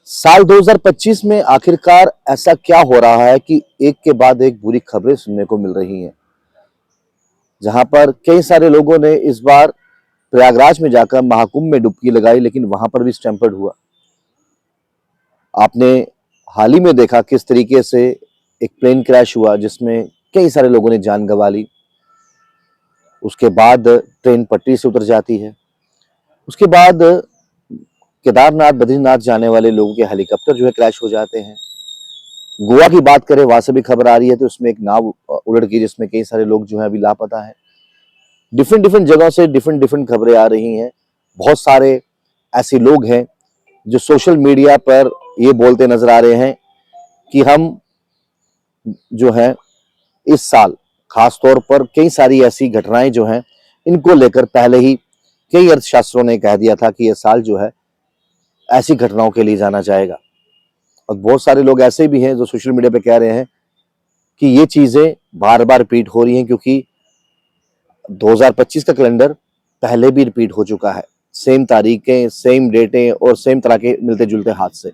साल 2025 में आखिरकार ऐसा क्या हो रहा है कि एक के बाद एक बुरी खबरें सुनने को मिल रही हैं, जहां पर कई सारे लोगों ने इस बार प्रयागराज में जाकर महाकुंभ में डुबकी लगाई, लेकिन वहां पर भी स्टैम्पर्ड हुआ। आपने हाल ही में देखा किस तरीके से एक प्लेन क्रैश हुआ जिसमें कई सारे लोगों ने जान गंवा ली। उसके बाद ट्रेन पटरी से उतर जाती है। उसके बाद केदारनाथ बद्रीनाथ जाने वाले लोगों के हेलीकॉप्टर क्रैश हो जाते हैं। गोवा की बात करें, वहां से भी खबर आ रही है, तो उसमें एक नाव उलट गई जिसमें कई सारे लोग अभी लापता हैं। डिफरेंट डिफरेंट जगहों से डिफरेंट डिफरेंट खबरें आ रही हैं। बहुत सारे ऐसे लोग हैं जो सोशल मीडिया पर ये बोलते नजर आ रहे हैं कि हम है इस साल खास तौर पर कई सारी ऐसी घटनाएं हैं, इनको लेकर पहले ही कई अर्थशास्त्रों ने कह दिया था कि यह साल ऐसी घटनाओं के लिए जाना जाएगा। और बहुत सारे लोग ऐसे भी हैं जो सोशल मीडिया पे कह रहे हैं कि ये चीजें बार बार रिपीट हो रही हैं, क्योंकि 2025 का कैलेंडर पहले भी रिपीट हो चुका है। सेम तारीखें, सेम डेटें और सेम तरह के मिलते जुलते हादसे।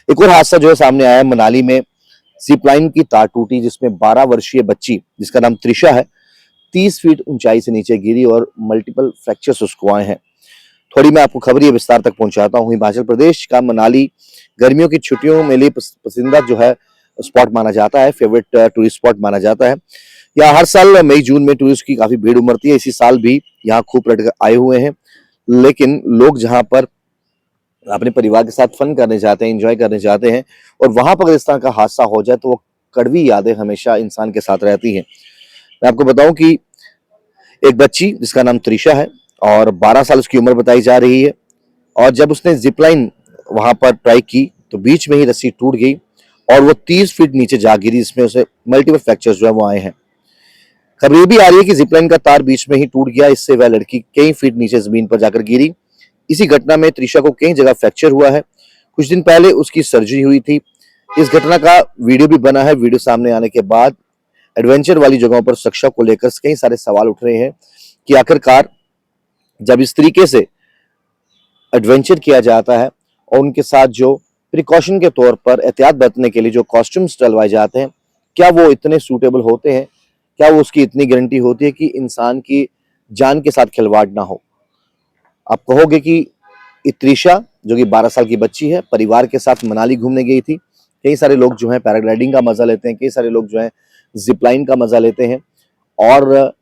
एक और हादसा सामने आया है, मनाली में जिपलाइन की तार टूटी जिसमें 12 वर्षीय बच्ची जिसका नाम त्रिशा है 30 फीट ऊंचाई से नीचे गिरी और मल्टीपल फ्रैक्चर्स उसको आए हैं। थोड़ी मैं आपको खबर विस्तार तक पहुंचाता हूं। हिमाचल प्रदेश का मनाली गर्मियों की छुट्टियों में लिए पसंदीदा स्पॉट माना जाता है, फेवरेट टूरिस्ट स्पॉट माना जाता है। यहाँ हर साल मई जून में टूरिस्ट की काफी भीड़ उमड़ती है। इसी साल भी यहाँ खूब पर्यटक आए हुए हैं, लेकिन लोग जहाँ पर अपने परिवार के साथ फन करने जाते हैं, एंजॉय करने जाते हैं, और वहां पर इस तरह का हादसा हो जाए तो वो कड़वी यादें हमेशा इंसान के साथ रहती हैं। मैं आपको बताऊं कि एक बच्ची जिसका नाम त्रिशा है और 12 साल उसकी उम्र बताई जा रही है, और जब उसने जिपलाइन वहां पर ट्राई की तो बीच में ही रस्सी टूट गई और वो 30 फीट नीचे जा गिरी, जिसमें उसे मल्टीपल फ्रैक्चर्स वो आए हैं। खबर ये भी आ रही है कि जिपलाइन का तार बीच में ही टूट गया, इससे वह लड़की कई फीट नीचे जमीन पर जाकर गिरी। इसी घटना में त्रिशा को कई जगह फ्रैक्चर हुआ है। कुछ दिन पहले उसकी सर्जरी हुई थी। इस घटना का वीडियो भी बना है। वीडियो सामने आने के बाद एडवेंचर वाली जगहों पर सुरक्षा को लेकर कई सारे सवाल उठ रहे हैं कि आखिरकार जब इस तरीके से एडवेंचर किया जाता है और उनके साथ प्रिकॉशन के तौर पर एहतियात बरतने के लिए जो कॉस्ट्यूम्स डलवाए जाते हैं, क्या वो इतने सूटेबल होते हैं? क्या वो उसकी इतनी गारंटी होती है कि इंसान की जान के साथ खिलवाड़ ना हो? आप कहोगे कि त्रिशा जो कि 12 साल की बच्ची है, परिवार के साथ मनाली घूमने गई थी। कई सारे लोग पैराग्लाइडिंग का मजा लेते हैं, कई सारे लोग जिपलाइन का मजा लेते हैं, और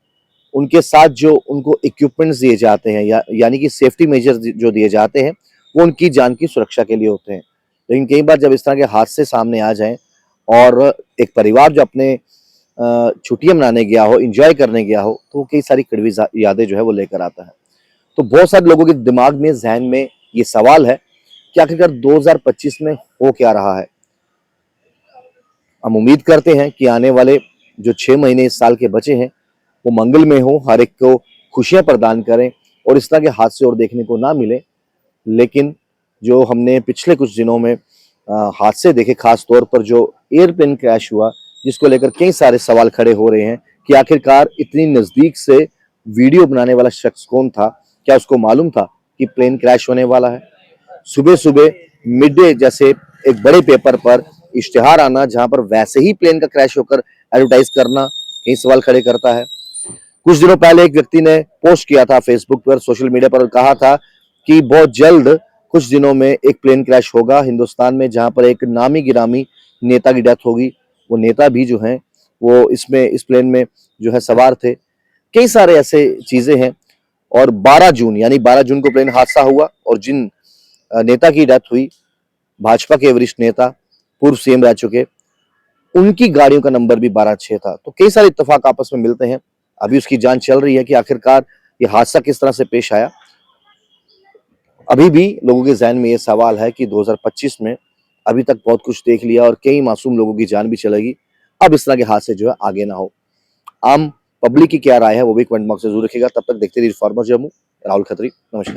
उनके साथ उनको इक्विपमेंट्स दिए जाते हैं यानी कि सेफ्टी मेजर्स जो दिए जाते हैं, वो उनकी जान की सुरक्षा के लिए होते हैं। लेकिन कई बार जब इस तरह के हादसे सामने आ जाएं और एक परिवार जो अपने छुट्टियां मनाने गया हो, एंजॉय करने गया हो, तो कई सारी कड़वी यादें वो लेकर आता है। तो बहुत सारे लोगों के दिमाग में, जहन में ये सवाल है कि आखिरकार 2025 में हो क्या रहा है। हम उम्मीद करते हैं कि आने वाले जो 6 महीने इस साल के बचे हैं वो मंगलमय हो, हर एक को खुशियां प्रदान करें और इस तरह के हादसे और देखने को ना मिले। लेकिन जो हमने पिछले कुछ दिनों में हादसे देखे, खास तौर पर जो एयरप्लेन क्रैश हुआ, जिसको लेकर कई सारे सवाल खड़े हो रहे हैं कि आखिरकार इतनी नजदीक से वीडियो बनाने वाला शख्स कौन था? क्या उसको मालूम था कि प्लेन क्रैश होने वाला है? सुबह सुबह मिड डे जैसे एक बड़े पेपर पर इश्तिहार आना, जहां पर वैसे ही प्लेन का क्रैश होकर एडवर्टाइज करना, कई सवाल खड़े करता है। कुछ दिनों पहले एक व्यक्ति ने पोस्ट किया था फेसबुक पर, सोशल मीडिया पर, कहा था कि बहुत जल्द कुछ दिनों में एक प्लेन क्रैश होगा हिंदुस्तान में, जहां पर एक नामी गिरामी नेता की डेथ होगी। वो नेता भी हैं वो इस प्लेन में सवार थे। कई सारे ऐसे चीजें हैं। और 12 जून यानी 12 जून को प्लेन हादसा हुआ और जिन नेता की डेथ हुई, भाजपा के वरिष्ठ नेता, पूर्व सीएम रह चुके, उनकी गाड़ियों का नंबर भी 12-6 था। तो कई सारे इत्तेफाक आपस में मिलते हैं। अभी उसकी जांच चल रही है कि आखिरकार ये हादसा किस तरह से पेश आया। अभी भी लोगों के जहन में ये सवाल है कि 2025 में अभी तक बहुत कुछ देख लिया और कई मासूम लोगों की जान भी चलेगी। अब इस तरह के हादसे आगे ना हो। आम पब्लिक की क्या राय है वो भी कमेंट बॉक्स में जरूर रखिएगा। तब तक देखते रहिए रिफॉर्मर जम्मू। राहुल खत्री, नमस्कार।